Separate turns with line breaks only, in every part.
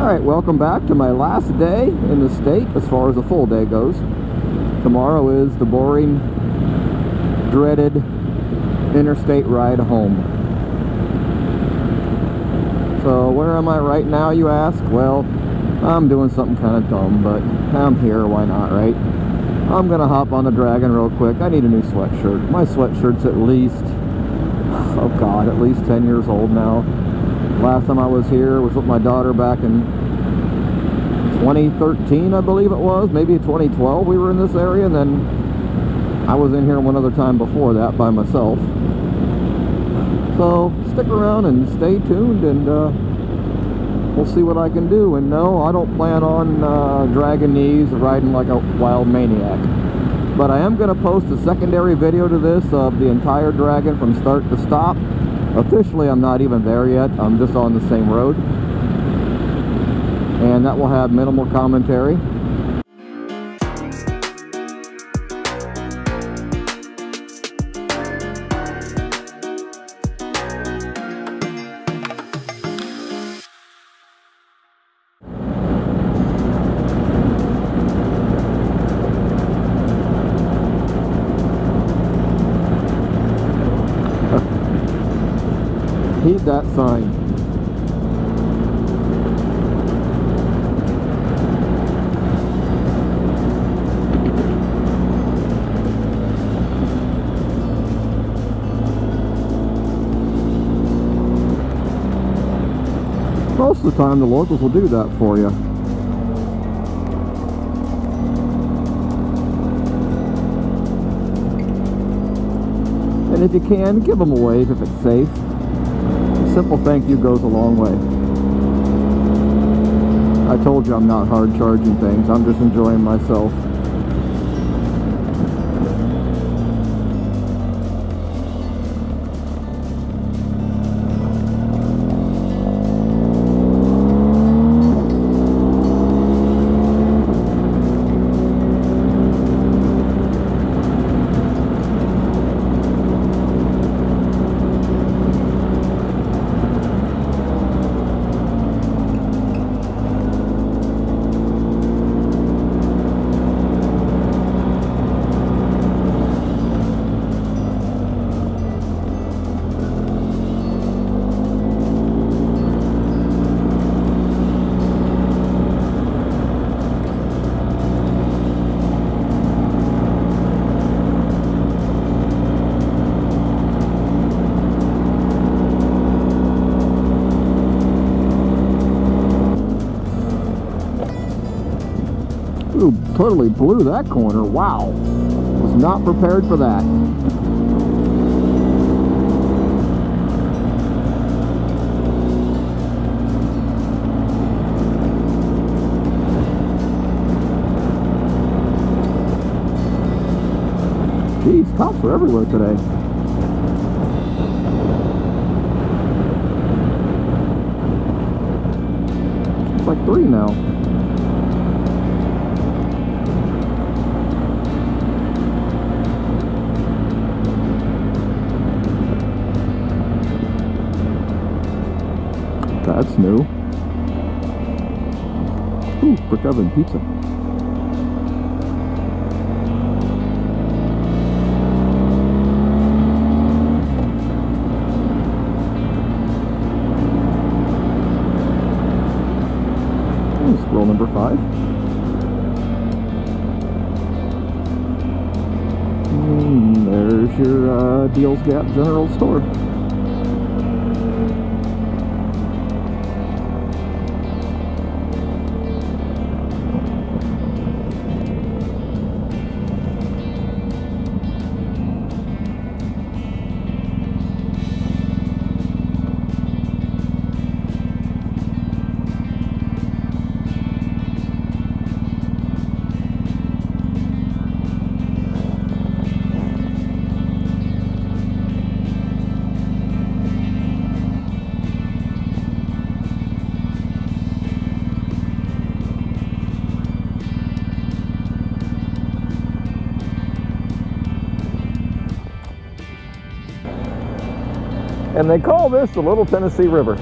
Alright, welcome back to my last day in the state as far as a full day goes. Tomorrow is the boring, dreaded interstate ride home. So where am I right now, you ask? Well, I'm doing something kind of dumb, but I'm here, why not, right? I'm gonna hop on the Dragon real quick. I need a new sweatshirt. My sweatshirt's at least, oh god, at least 10 years old now. Last time I was here was with my daughter back in 2013, I believe it was, maybe 2012 we were in this area, and then I was in here one other time before that by myself. So stick around and stay tuned, and we'll see what I can do. And no, I don't plan on dragging knees, riding like a wild maniac. But I am going to post a secondary video to this of the entire Dragon from start to stop. Officially, I'm not even there yet. I'm just on the same road. And that will have minimal commentary. Heed that sign. Most of the time the locals will do that for you. And if you can, give them a wave if it's safe. A simple thank you goes a long way. I told you I'm not hard charging things, I'm just enjoying myself. Ooh, totally blew that corner. Wow. Was not prepared for that. Jeez, cops are everywhere today. It's like 3 now. That's new. Ooh, brick oven pizza. Scroll number 5. There's your Deals Gap General Store. And they call this the Little Tennessee River.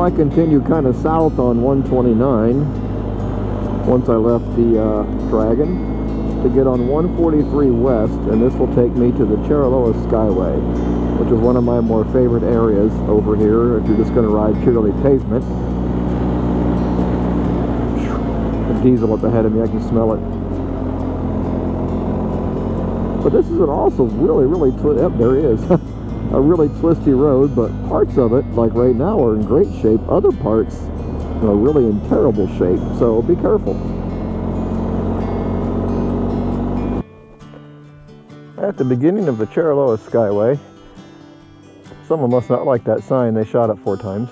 Well, I continued kind of south on 129 once I left the Dragon to get on 143 west, and this will take me to the Chariloa Skyway, which is one of my more favorite areas over here if you're just going to ride purely pavement. The diesel up ahead of me, I can smell it. But this is an also really yep, there he is. A really twisty road, but parts of it, like right now, are in great shape. Other parts are really in terrible shape, so be careful. At the beginning of the Chariloa Skyway, someone must not like that sign. They shot it 4 times.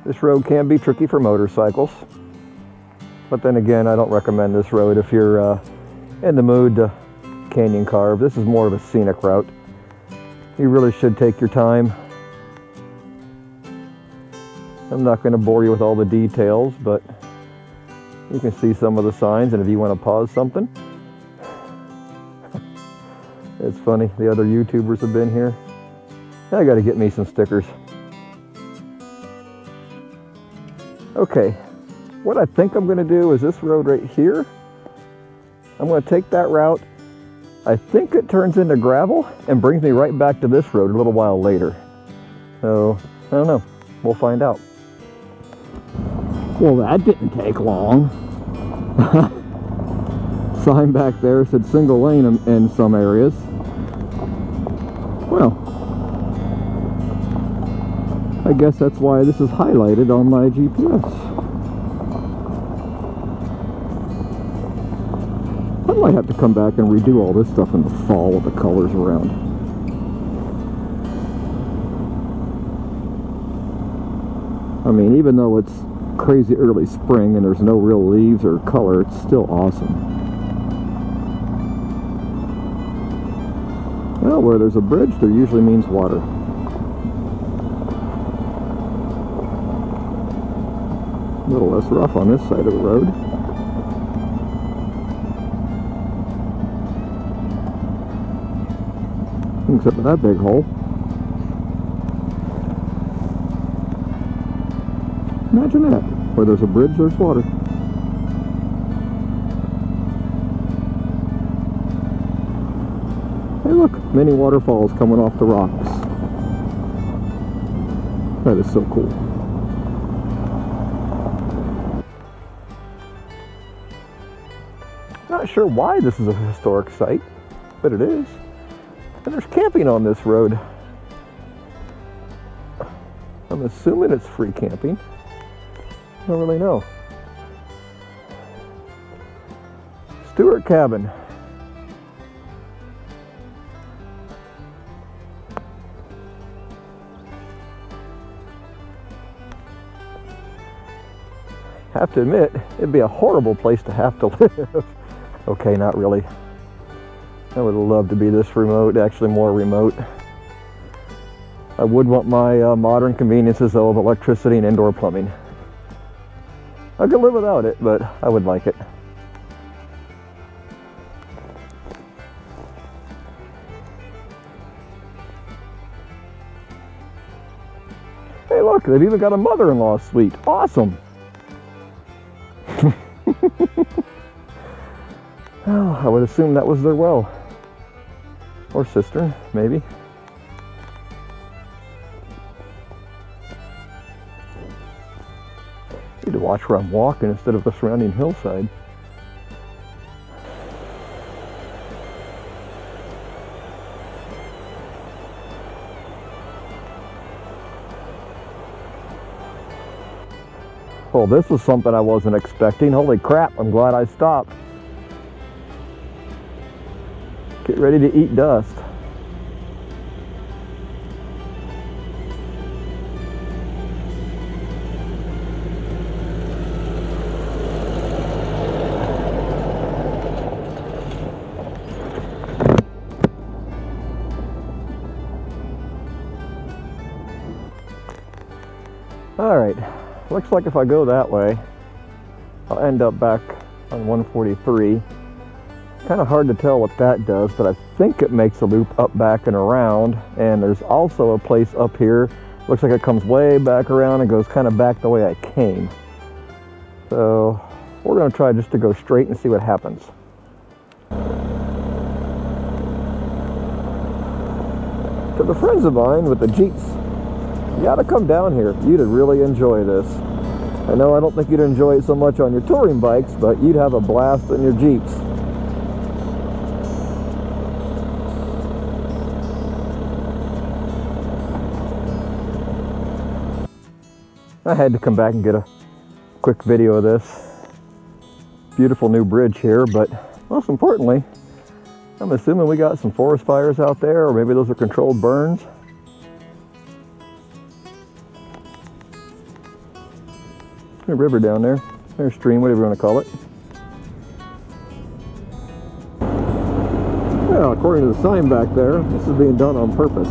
This road can be tricky for motorcycles, but then again, I don't recommend this road if you're in the mood to canyon carve. This is more of a scenic route. You really should take your time. I'm not going to bore you with all the details, but you can see some of the signs, and if you want to pause something. It's funny, the other YouTubers have been here. I got to get me some stickers. Okay, what I think I'm going to do is this road right here. I'm going to take that route. I think it turns into gravel and brings me right back to this road a little while later. So, I don't know. We'll find out. Well, that didn't take long. Sign back there said single lane in some areas. Well, I guess that's why this is highlighted on my GPS. I might have to come back and redo all this stuff in the fall with the colors around. I mean, even though it's crazy early spring and there's no real leaves or color, it's still awesome. Well, where there's a bridge, there usually means water. A little less rough on this side of the road. Except for that big hole. Imagine that. Where there's a bridge, there's water. Hey look, many waterfalls coming off the rocks. That is so cool. Not sure why this is a historic site, but it is. And there's camping on this road. I'm assuming it's free camping. I don't really know. Stewart Cabin. Have to admit, it'd be a horrible place to have to live. Okay, not really. I would love to be this remote, actually more remote. I would want my modern conveniences though of electricity and indoor plumbing. I could live without it, but I would like it. Hey look, they've even got a mother-in-law suite. Awesome! Oh, I would assume that was their well. Or cistern, maybe. Need to watch where I'm walking instead of the surrounding hillside. Well, this was something I wasn't expecting. Holy crap, I'm glad I stopped. Get ready to eat dust. All right, looks like if I go that way, I'll end up back on 143. Kind of hard to tell what that does, but I think it makes a loop up, back, and around. And there's also a place up here. Looks like it comes way back around and goes kind of back the way I came. So we're going to try just to go straight and see what happens. To the friends of mine with the Jeeps, you got to come down here. You'd really enjoy this. I know I don't think you'd enjoy it so much on your touring bikes, but you'd have a blast in your Jeeps. I had to come back and get a quick video of this. Beautiful new bridge here, but most importantly, I'm assuming we got some forest fires out there, or maybe those are controlled burns. A river down there, or stream, whatever you want to call it. Well, according to the sign back there, this is being done on purpose.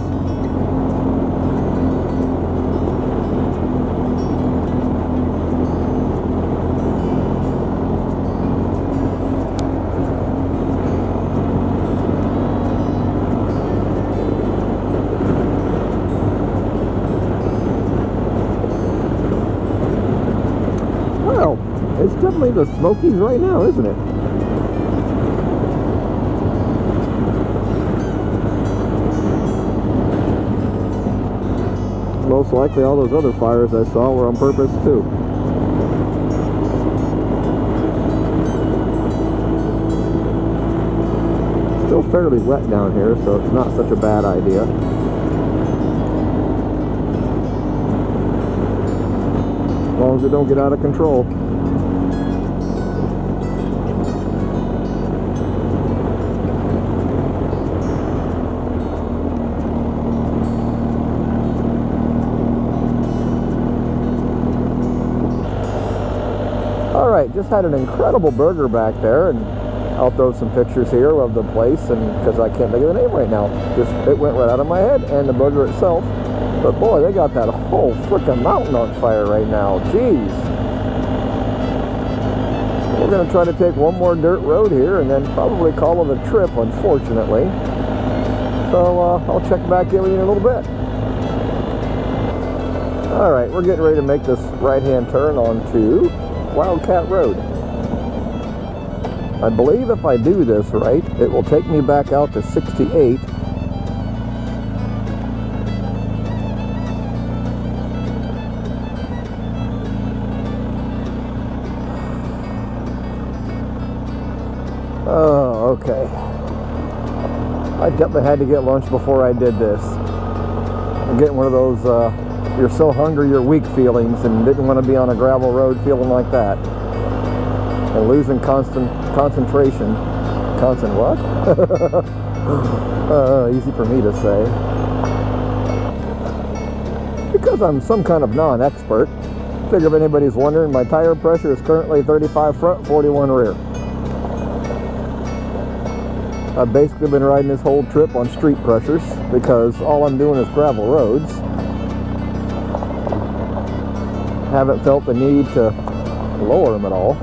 It's definitely the Smokies right now, isn't it? Most likely all those other fires I saw were on purpose too. Still fairly wet down here, so it's not such a bad idea. As long as it don't get out of control. Alright, just had an incredible burger back there, and I'll throw some pictures here of the place, and because I can't think of the name right now. Just it went right out of my head, and the burger itself. But boy, they got that whole frickin' mountain on fire right now. Jeez. We're going to try to take one more dirt road here and then probably call it a trip, unfortunately. So I'll check back in with you in a little bit. Alright, we're getting ready to make this right-hand turn onto Wildcat Road. I believe if I do this right, it will take me back out to 68. Oh, okay. I definitely had to get lunch before I did this. I'm getting one of those you're so hungry you're weak feelings, and didn't want to be on a gravel road feeling like that. And losing concentration. Constant what? Easy for me to say. Because I'm some kind of non-expert, figure if anybody's wondering, my tire pressure is currently 35 front, 41 rear. I've basically been riding this whole trip on street pressures because all I'm doing is gravel roads. Haven't felt the need to lower them at all.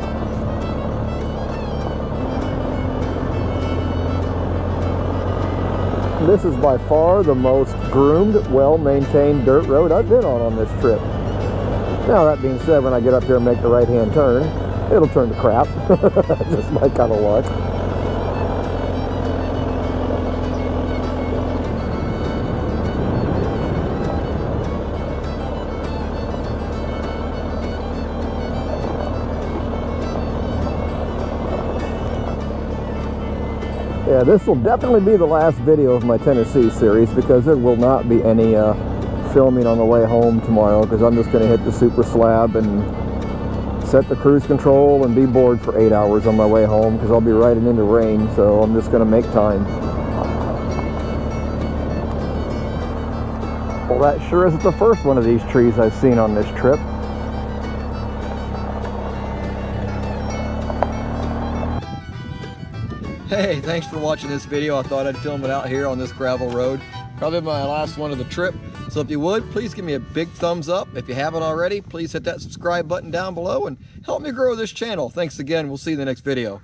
This is by far the most groomed, well-maintained dirt road I've been on this trip. Now that being said, when I get up here and make the right-hand turn, it'll turn to crap. Just my kind of luck. Yeah, this will definitely be the last video of my Tennessee series because there will not be any filming on the way home tomorrow, because I'm just going to hit the super slab and set the cruise control and be bored for 8 hours on my way home because I'll be riding into rain, so I'm just going to make time. Well, that sure isn't the first one of these trees I've seen on this trip. Hey, thanks for watching this video. I thought I'd film it out here on this gravel road. Probably my last one of the trip. So if you would, please give me a big thumbs up. If you haven't already, please hit that subscribe button down below and help me grow this channel. Thanks again. We'll see you in the next video.